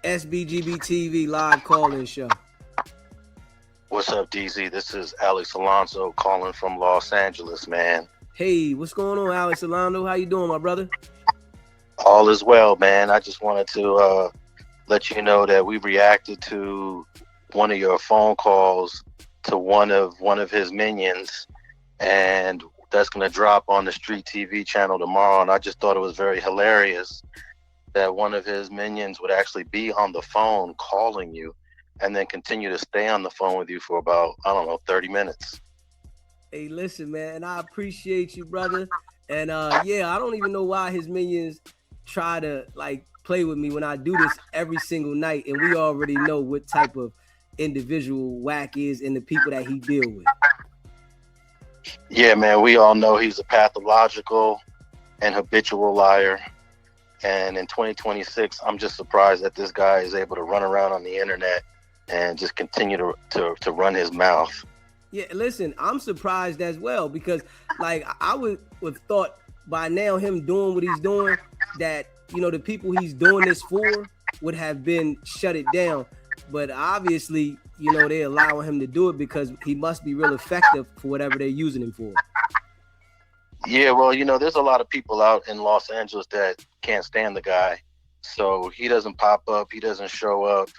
SBGB TV live call-in show. What's up, DZ? This is Alex Alonso calling from Los Angeles, man. Hey, what's going on, Alex Alonso? How you doing, my brother? All is well, man. I just wanted to let you know that we reacted to one of your phone calls to one of his minions, and that's going to drop on the Street TV channel tomorrow. And I just thought it was very hilarious that one of his minions would actually be on the phone calling you and then continue to stay on the phone with you for about, 30 minutes. Hey, listen, man, I appreciate you, brother. And yeah, I don't even know why his minions try to like play with me when I do this every single night. And we already know what type of individual Wack is and the people that he deal with. Yeah, man, we all know he's a pathological and habitual liar. And in 2026, I'm just surprised that this guy is able to run around on the internet and just continue to run his mouth. Yeah, listen, I'm surprised as well because, like, I would have thought by now him doing what he's doing that, you know, the people he's doing this for would have been shut it down. But obviously, you know, they're allowing him to do it because he must be real effective for whatever they're using him for. Yeah, well, you know, there's a lot of people out in Los Angeles that can't stand the guy. So he doesn't pop up. He doesn't show up.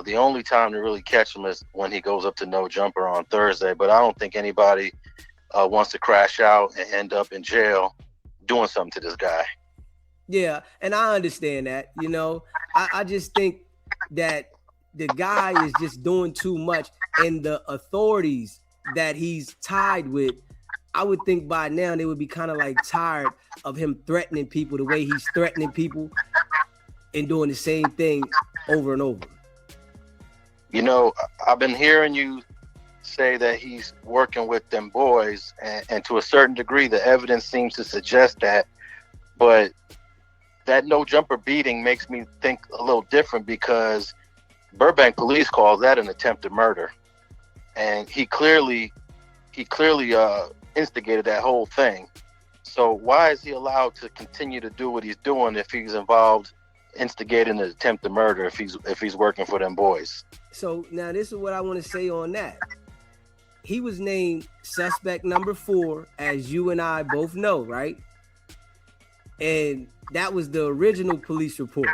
The only time to really catch him is when he goes up to No Jumper on Thursday. But I don't think anybody wants to crash out and end up in jail doing something to this guy. Yeah, and I understand that. You know, I just think that the guy is just doing too much, and the authorities that he's tied with, I would think by now they would be kind of like tired of him threatening people the way he's threatening people and doing the same thing over and over. You know, I've been hearing you say that he's working with them boys, and to a certain degree, the evidence seems to suggest that. But that No Jumper beating makes me think a little different because Burbank police calls that an attempted murder, and he clearly instigated that whole thing. So why is he allowed to continue to do what he's doing if he's involved instigating an attempted murder if he's working for them boys? So now this is what I want to say on that. He was named suspect number 4, as you and I both know, right? And that was the original police report.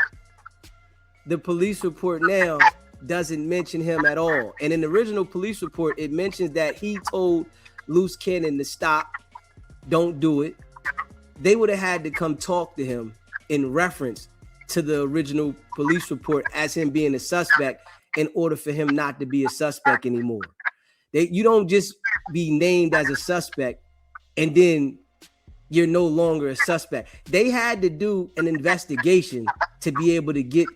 The police report now doesn't mention him at all. And in the original police report, it mentions that he told Loose Cannon to stop, don't do it. They would have had to come talk to him in reference to the original police report as him being a suspect in order for him not to be a suspect anymore. You don't just be named as a suspect and then you're no longer a suspect. They had to do an investigation to be able to get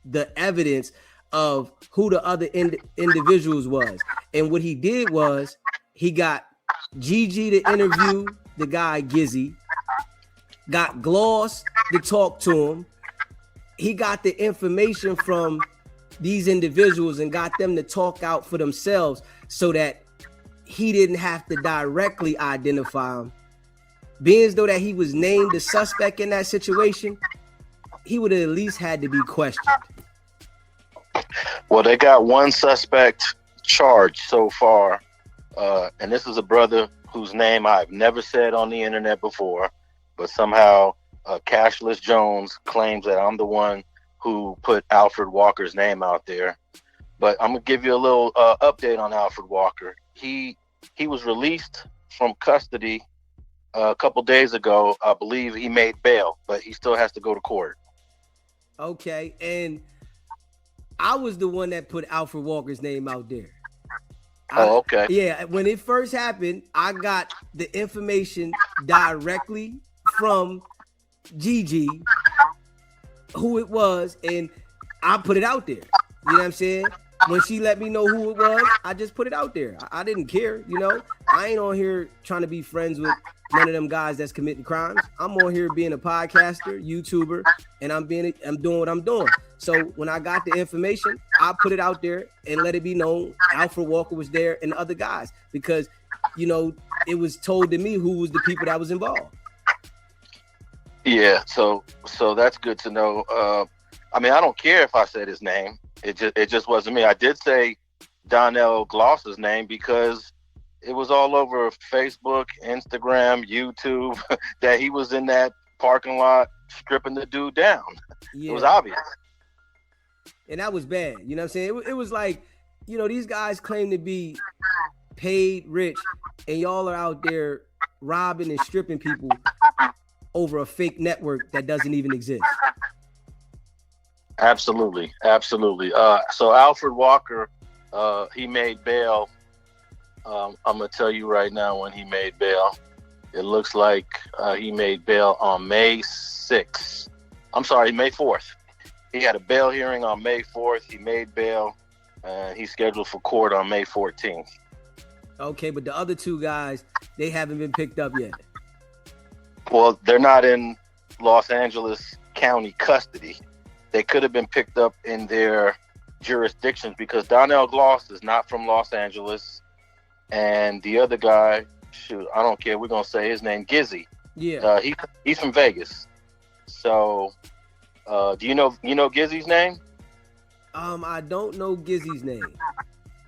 the evidence of who the other individuals was. And what he did was he got Gigi to interview the guy Gizzy, got Gloss to talk to him. He got the information from these individuals and got them to talk out for themselves so that he didn't have to directly identify him. Being as though that he was named a suspect in that situation, he would have at least had to be questioned. Well, they got one suspect charged so far, and this is a brother whose name I've never said on the internet before, but somehow Cashless Jones claims that I'm the one who put Alfred Walker's name out there. But I'm gonna give you a little update on Alfred Walker. He was released from custody a couple days ago. I believe he made bail, but he still has to go to court. Okay, and I was the one that put Alfred Walker's name out there. Okay. Yeah, when it first happened, I got the information directly from Gigi, who it was, and I put it out there. You know what I'm saying? When she let me know who it was, I just put it out there. I didn't care, you know. I ain't on here trying to be friends with none of them guys that's committing crimes. I'm on here being a podcaster, YouTuber, and I'm doing what I'm doing. So when I got the information, I put it out there and let it be known Alfred Walker was there and the other guys, because, you know, it was told to me who was the people that was involved. Yeah, so that's good to know. I mean, I don't care if I said his name. It just wasn't me. I did say Donnell Gloss's name because it was all over Facebook, Instagram, YouTube that he was in that parking lot stripping the dude down. Yeah. It was obvious. And that was bad. You know what I'm saying? It was like, you know, these guys claim to be paid rich, and y'all are out there robbing and stripping people over a fake network that doesn't even exist. Absolutely. So Alfred Walker, he made bail. I'm gonna tell you right now when he made bail. It looks like he made bail on May 6th. I'm sorry, May 4th. He had a bail hearing on May 4th. He made bail, and he's scheduled for court on May 14th. Okay, but the other two guys, they haven't been picked up yet. Well, they're not in Los Angeles County custody. They could have been picked up in their jurisdictions because Donnell Gloss is not from Los Angeles. And the other guy, shoot, I don't care. We're going to say his name, GEEZY. Yeah. He's from Vegas. So, do you know GEEZY's name? I don't know GEEZY's name.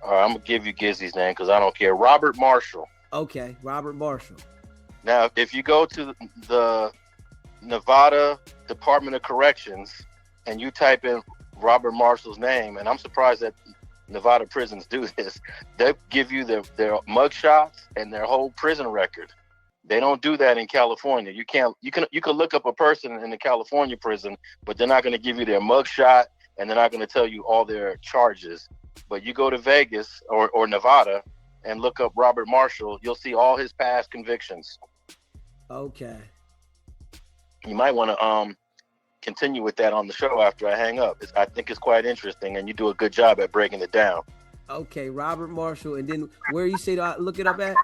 All right, I'm going to give you GEEZY's name because I don't care. Robert Marshall. Okay, Robert Marshall. Now, if you go to the Nevada Department of Corrections and you type in Robert Marshall's name, and I'm surprised that Nevada prisons do this, they give you their mugshots and their whole prison record. They don't do that in California. You can look up a person in the California prison, but they're not going to give you their mugshot and they're not going to tell you all their charges. But you go to Vegas or Nevada and look up Robert Marshall, you'll see all his past convictions. Okay. You might want to continue with that on the show after I hang up. I think it's quite interesting, and you do a good job at breaking it down. Okay, Robert Marshall, and then where you say to look it up at?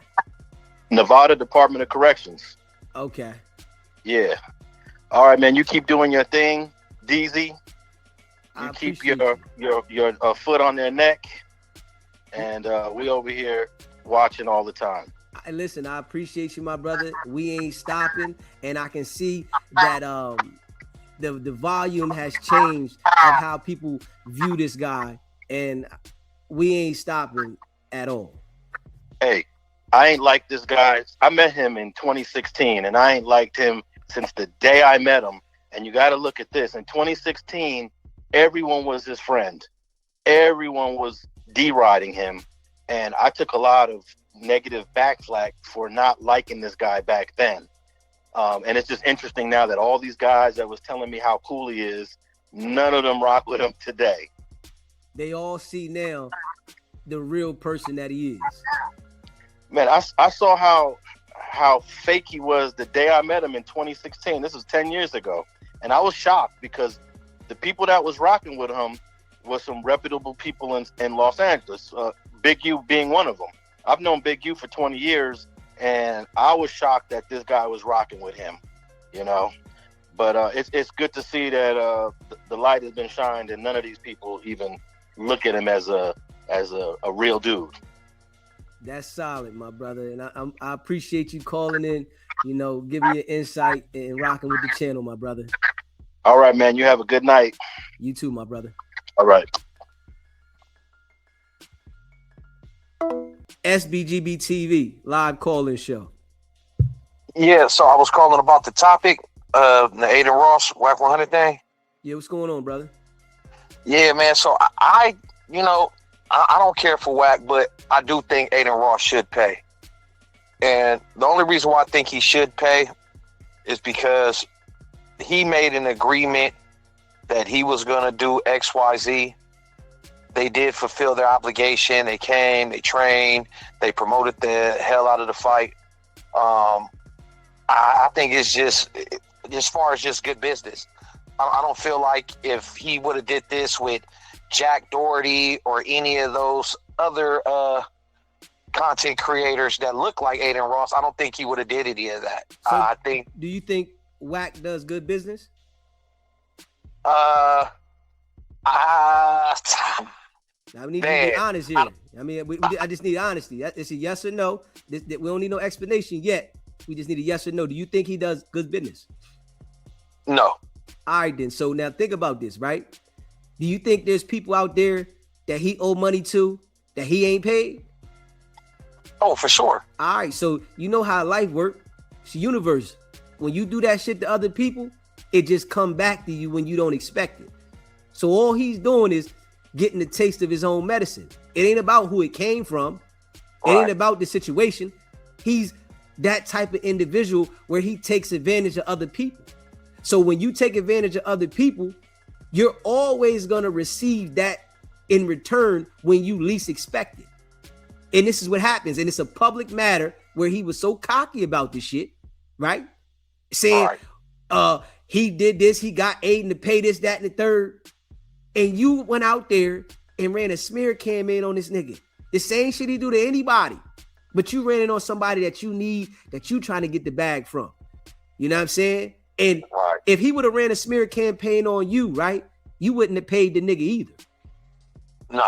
Nevada Department of Corrections. Okay. Yeah. All right, man. You keep doing your thing, DEEZY. You keep your foot on their neck, and we over here watching all the time. Listen, I appreciate you, my brother. We ain't stopping, and I can see that the volume has changed of how people view this guy, and we ain't stopping at all. Hey, I ain't like this guy. I met him in 2016, and I ain't liked him since the day I met him. And you got to look at this. In 2016, everyone was his friend. Everyone was deriding him, and I took a lot of negative backflack for not liking this guy back then. And it's just interesting now that all these guys that was telling me how cool he is, none of them rock with him today. They all see now the real person that he is. Man, I saw how fake he was the day I met him in 2016. This was 10 years ago. And I was shocked because the people that was rocking with him were some reputable people in Los Angeles, Big U being one of them. I've known Big U for 20 years, and I was shocked that this guy was rocking with him, you know. But it's good to see that the light has been shined, and none of these people even look at him as a real dude. That's solid, my brother, and I appreciate you calling in, you know, giving your insight and rocking with the channel, my brother. All right, man. You have a good night. You too, my brother. All right. SBGB TV live call-in show. Yeah, so I was calling about the topic, the Adin Ross Wack 100 thing. Yeah, what's going on, brother? Yeah, man. So I don't care for Wack, but I do think Adin Ross should pay. And the only reason why I think he should pay is because he made an agreement that he was going to do XYZ. They did fulfill their obligation. They came, they trained, they promoted the hell out of the fight. I think it's just, as far as just good business. I don't feel like if he would have did this with Jack Doherty or any of those other content creators that look like Adin Ross, I don't think he would have did any of that. So do you think Wack does good business? We need to be honest here. I just need honesty. It's a yes or no. We don't need no explanation yet. We just need a yes or no. Do you think he does good business? No. All right, then. So now think about this, right? Do you think there's people out there that he owe money to that he ain't paid? Oh, for sure. All right, so you know how life works. It's the universe. When you do that shit to other people, it just come back to you when you don't expect it. So all he's doing is getting a taste of his own medicine. It ain't about who it came from. It ain't about the situation. He's that type of individual where he takes advantage of other people. So when you take advantage of other people, you're always going to receive that in return when you least expect it. And this is what happens. And it's a public matter where he was so cocky about this shit, right? Saying, he did this, he got Adin to pay this, that, and the third. And you went out there and ran a smear campaign on this nigga. The same shit he do to anybody. But you ran it on somebody that you need, that you trying to get the bag from. You know what I'm saying? And if he would have ran a smear campaign on you, right, you wouldn't have paid the nigga either. Nah.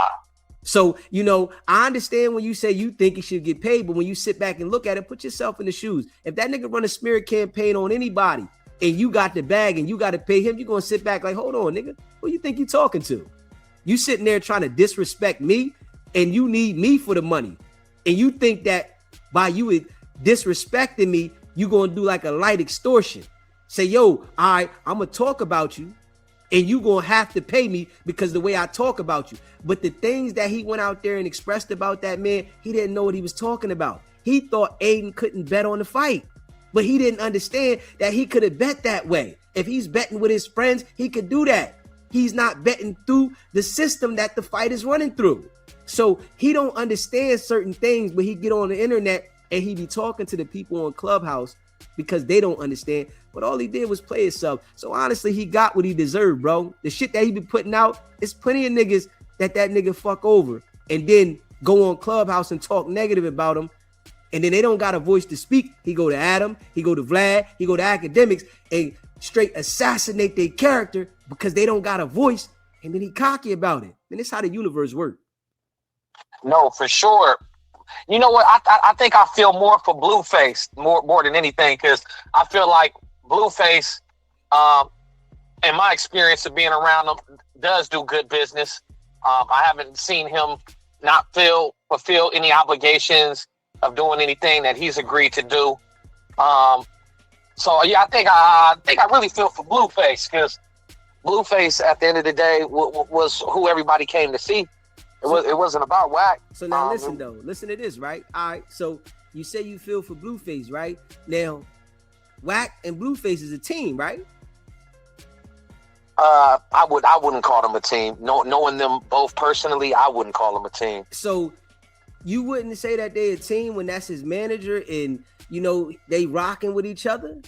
So, you know, I understand when you say you think he should get paid, but when you sit back and look at it, put yourself in the shoes. If that nigga run a smear campaign on anybody and you got the bag and you got to pay him, you're going to sit back like, hold on, nigga, who you think you talking to? You sitting there trying to disrespect me and you need me for the money. And you think that by you disrespecting me, you going to do like a light extortion. Say, yo, I'm going to talk about you and you going to have to pay me because the way I talk about you. But the things that he went out there and expressed about that man, he didn't know what he was talking about. He thought Adin couldn't bet on the fight, but he didn't understand that he could have bet that way. If he's betting with his friends, he could do that. He's not betting through the system that the fight is running through. So he don't understand certain things, but he get on the internet and he be talking to the people on Clubhouse because they don't understand. But all he did was play himself. So honestly, he got what he deserved, bro. The shit that he been putting out, it's plenty of niggas that nigga fuck over and then go on Clubhouse and talk negative about him. And then they don't got a voice to speak. He go to Adam, he go to Vlad, he go to academics and straight assassinate their character because they don't got a voice. And then he cocky about it. And this is how the universe works. No, for sure. You know what? I think I feel more for Blueface more than anything because I feel like Blueface, in my experience of being around him, does do good business. I haven't seen him not fulfill any obligations of doing anything that he's agreed to do. So yeah, I think I really feel for Blueface because Blueface at the end of the day was who everybody came to see. It wasn't about Wack. So now listen to this, right? All right, so you say you feel for Blueface, right? Now, Wack and Blueface is a team, right? I wouldn't call them a team. Knowing them both personally, I wouldn't call them a team. So you wouldn't say that they a team when that's his manager and you know they rocking with each other?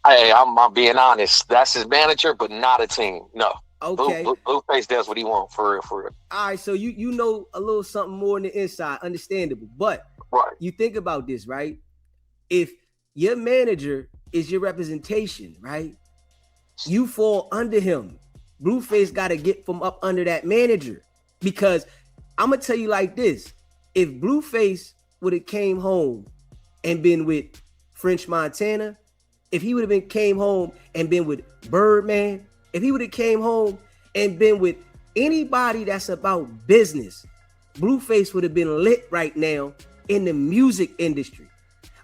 Hey, I'm being honest. That's his manager, but not a team. No. Okay. Blueface does what he wants, for real. All right, so you know a little something more on the inside, understandable. But you think about this, right? If your manager is your representation, right? You fall under him. Blueface got to get from up under that manager. Because I'm going to tell you like this. If Blueface would have came home and been with French Montana, if he would have came home and been with Birdman, if he would have came home and been with anybody that's about business, Blueface would have been lit right now in the music industry.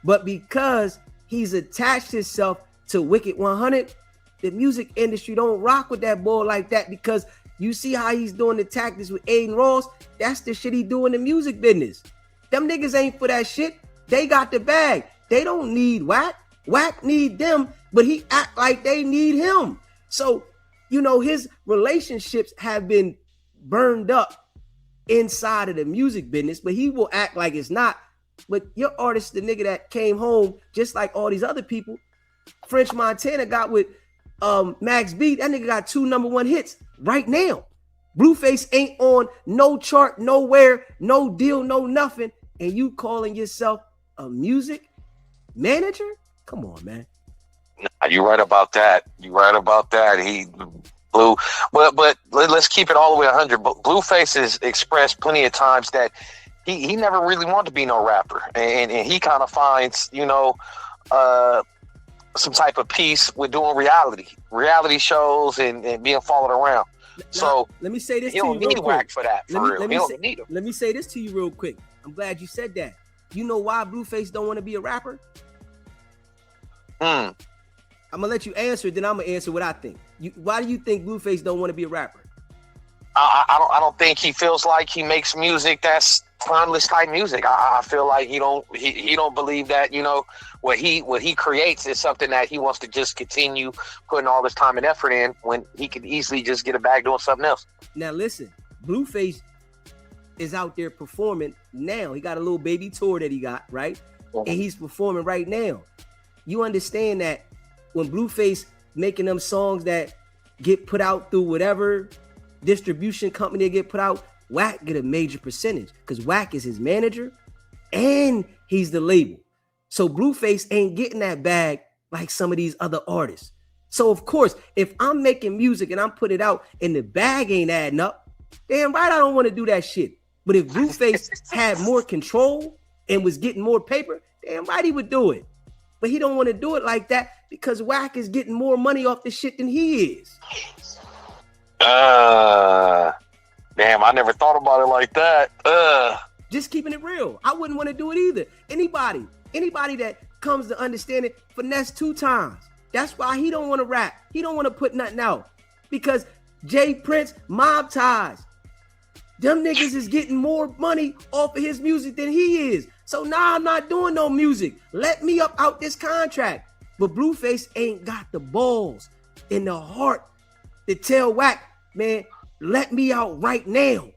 But because he's attached himself to Wicked100, the music industry don't rock with that boy like that because you see how he's doing the tactics with Adin Ross. That's the shit he do in the music business. Them niggas ain't for that shit. They got the bag. They don't need Wack. Wack need them, but he act like they need him. So, you know, his relationships have been burned up inside of the music business, but he will act like it's not. But your artist, the nigga that came home, just like all these other people, French Montana got with Max B. That nigga got 2 #1 hits right now. Blueface ain't on no chart, nowhere, no deal, no nothing. And you calling yourself a music manager? Come on, man. You're right about that. He Blue, but let's keep it all the way 100. But Blueface has expressed plenty of times that he never really wanted to be no rapper, and he kind of finds, you know, some type of peace with doing reality shows and being followed around. Now, So let me say this he to you don't real need quick. Wack for that. For real, he don't need him. Let me say this to you real quick. I'm glad you said that. You know why Blueface don't want to be a rapper? I'm gonna let you answer it, then I'm gonna answer what I think. Why do you think Blueface don't want to be a rapper? I don't think he feels like he makes music that's timeless type music. I feel like he don't believe that, you know, what he creates is something that he wants to just continue putting all this time and effort in when he could easily just get it back doing something else. Now listen, Blueface is out there performing now. He got a little baby tour that he got, right? And he's performing right now. You understand that when Blueface making them songs that get put out through whatever distribution company they get put out, Wack get a major percentage because Wack is his manager and he's the label. So Blueface ain't getting that bag like some of these other artists. So of course, if I'm making music and I'm putting it out and the bag ain't adding up, damn right I don't want to do that shit. But if Blueface had more control and was getting more paper, damn right he would do it. But he don't want to do it like that because Wack is getting more money off the shit than he is. Damn, I never thought about it like that. Just keeping it real. I wouldn't want to do it either. Anybody that comes to understand it, finesse 2 times. That's why he don't want to rap. He don't want to put nothing out. Because Jay Prince, Mob Ties, them niggas is getting more money off of his music than he is. So now I'm not doing no music. Let me up out this contract. But Blueface ain't got the balls in the heart to tell Wack, man, let me out right now.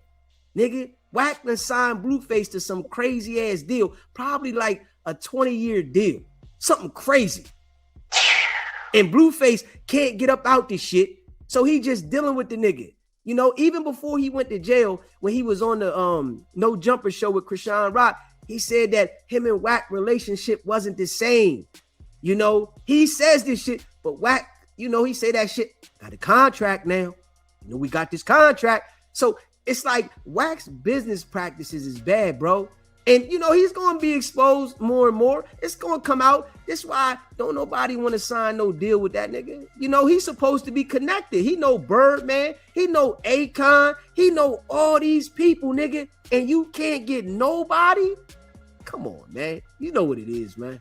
Nigga, Wack done signed Blueface to some crazy ass deal, probably like a 20-year deal. Something crazy. And Blueface can't get up out this shit. So he just dealing with the nigga. You know, even before he went to jail, when he was on the No Jumper show with Krishan Rock, he said that him and Wack relationship wasn't the same. You know, he says this shit, but Wack, you know, he say that shit, got a contract now. You know, we got this contract. So it's like Wack's business practices is bad, bro. And, you know, he's going to be exposed more and more. It's going to come out. That's why don't nobody want to sign no deal with that nigga. You know, he's supposed to be connected. He know Birdman. He know Akon. He know all these people, nigga. And you can't get nobody? Come on, man. You know what it is, man.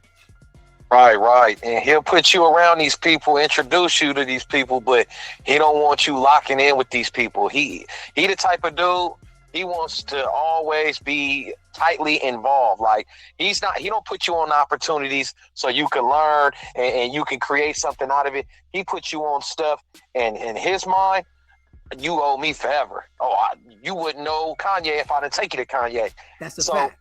Right. And he'll put you around these people, introduce you to these people, but he don't want you locking in with these people. He the type of dude, he wants to always be tightly involved. Like he don't put you on opportunities so you can learn and you can create something out of it. He puts you on stuff, and in his mind, you owe me forever. You wouldn't know Kanye if I didn't take you to Kanye. That's a fact.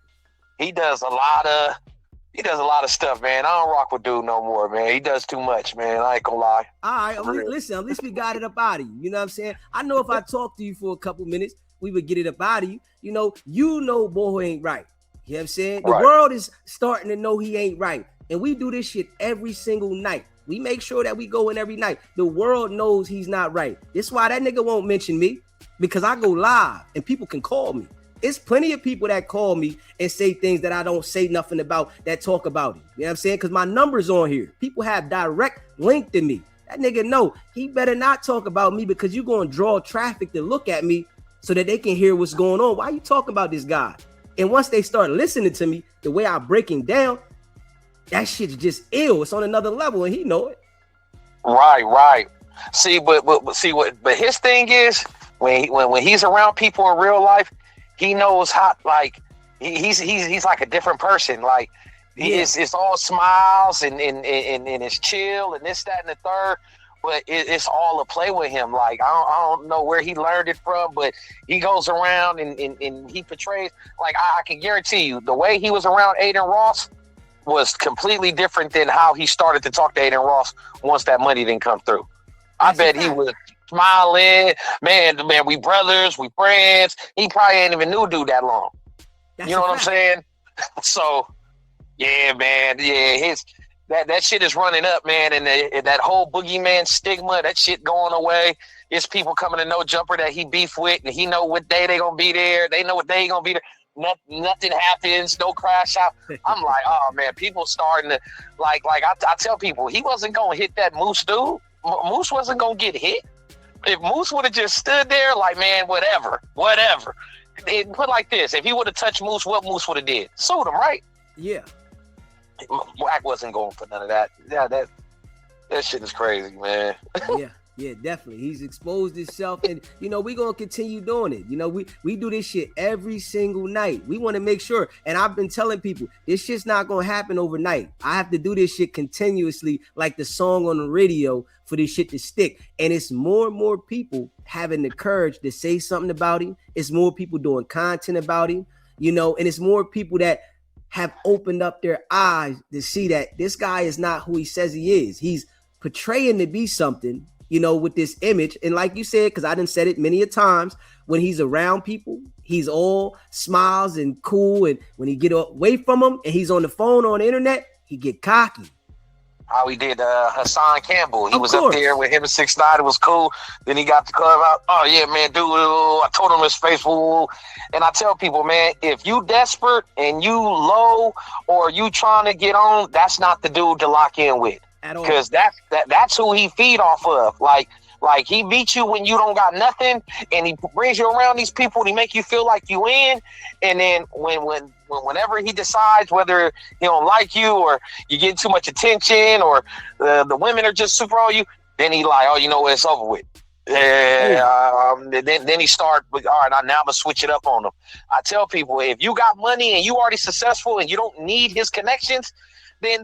He does a lot of stuff, man. I don't rock with dude no more, man. He does too much, man. I ain't gonna lie. All right, listen, at least we got it up out of you. You know what I'm saying? I know if I talk to you for a couple minutes, we would get it up out of you. You know, boy ain't right. You know what I'm saying? The world is starting to know he ain't right. And we do this shit every single night. We make sure that we go in every night. The world knows he's not right. That's why that nigga won't mention me, because I go live and people can call me. It's plenty of people that call me and say things that I don't say nothing about, that talk about it. You know what I'm saying? Because my number's on here. People have direct link to me. That nigga know he better not talk about me, because you're going to draw traffic to look at me so that they can hear what's going on. Why you talking about this guy? And once they start listening to me, the way I break him down, that shit's just ill. It's on another level, and he know it. Right. See, but his thing is when he's around people in real life, he knows how, like, he's like a different person. Like, it's all smiles and it's chill and this, that, and the third. But it's all a play with him. Like, I don't know where he learned it from, but he goes around and he portrays, like, I can guarantee you, the way he was around Adin Ross was completely different than how he started to talk to Adin Ross once that money didn't come through. I bet he was smiling, man, we brothers, we friends. He probably ain't even knew dude that long. You know what I'm saying? So, yeah, man, that shit is running up, man, and that whole boogeyman stigma, that shit going away. It's people coming to No Jumper that he beef with, and he know what day they gonna be there. They know what day he gonna be there. nothing happens, no crash out. I'm like, oh man, people starting to like I tell people he wasn't gonna hit that Moose dude. Moose wasn't gonna get hit. If Moose would have just stood there, like, man, whatever. It put like this: if he would have touched Moose, what Moose would have did? Sued him, right? Yeah. Wack wasn't going for none of that. Yeah, that shit is crazy, man. Yeah, definitely. He's exposed himself, and we're gonna continue doing it. We do this shit every single night. We want to make sure, and I've been telling people this shit's not gonna happen overnight. I have to do this shit continuously, like the song on the radio, for this shit to stick. And it's more and more people having the courage to say something about him. It's more people doing content about him, and it's more people that have opened up their eyes to see that this guy is not who he says he is. He's portraying to be something, with this image. And like you said, because I done said it many a times, when he's around people, he's all smiles and cool. And when he get away from them and he's on the phone or on the internet, he get cocky. How he did Hassan Campbell. He was up there with him and 6ix9ine. It was cool. Then he got the club out. Oh, yeah, man, dude. I told him his face. And I tell people, man, if you desperate and you low or you trying to get on, that's not the dude to lock in with. Because that's who he feed off of. Like he beat you when you don't got nothing, and he brings you around these people and he make you feel like you in. And then whenever he decides whether he don't like you or you get too much attention or the women are just super on you, then he like, oh, you know what, it's over with. Then he start, all right, now I'm gonna switch it up on him. I tell people, if you got money and you already successful and you don't need his connections, then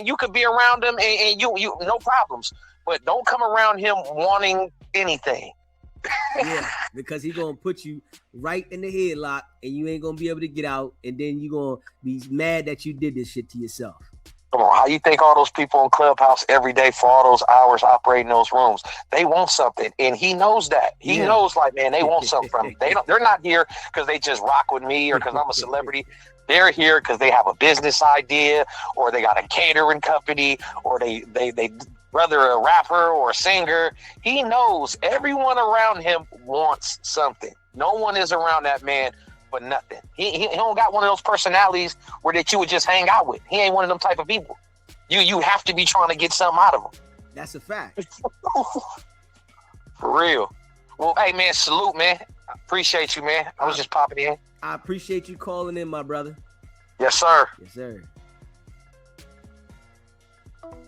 you could be around him and you no problems. But don't come around him wanting anything. Yeah, because he's gonna put you right in the headlock and you ain't gonna be able to get out, and then you're gonna be mad that you did this shit to yourself. Come on, how you think all those people in Clubhouse every day for all those hours operating those rooms? They want something, and he knows that. He knows, like, man, they want something from me. They're not here because they just rock with me or because I'm a celebrity. They're here because they have a business idea, or they got a catering company, or they whether a rapper or a singer. He knows everyone around him wants something. No one is around that man for nothing. He don't got one of those personalities where that you would just hang out with. He ain't one of them type of people. You have to be trying to get something out of him. That's a fact. For real. Well, hey, man, salute, man. I appreciate you, man. I was just popping in. I appreciate you calling in, my brother. Yes, sir. Yes, sir.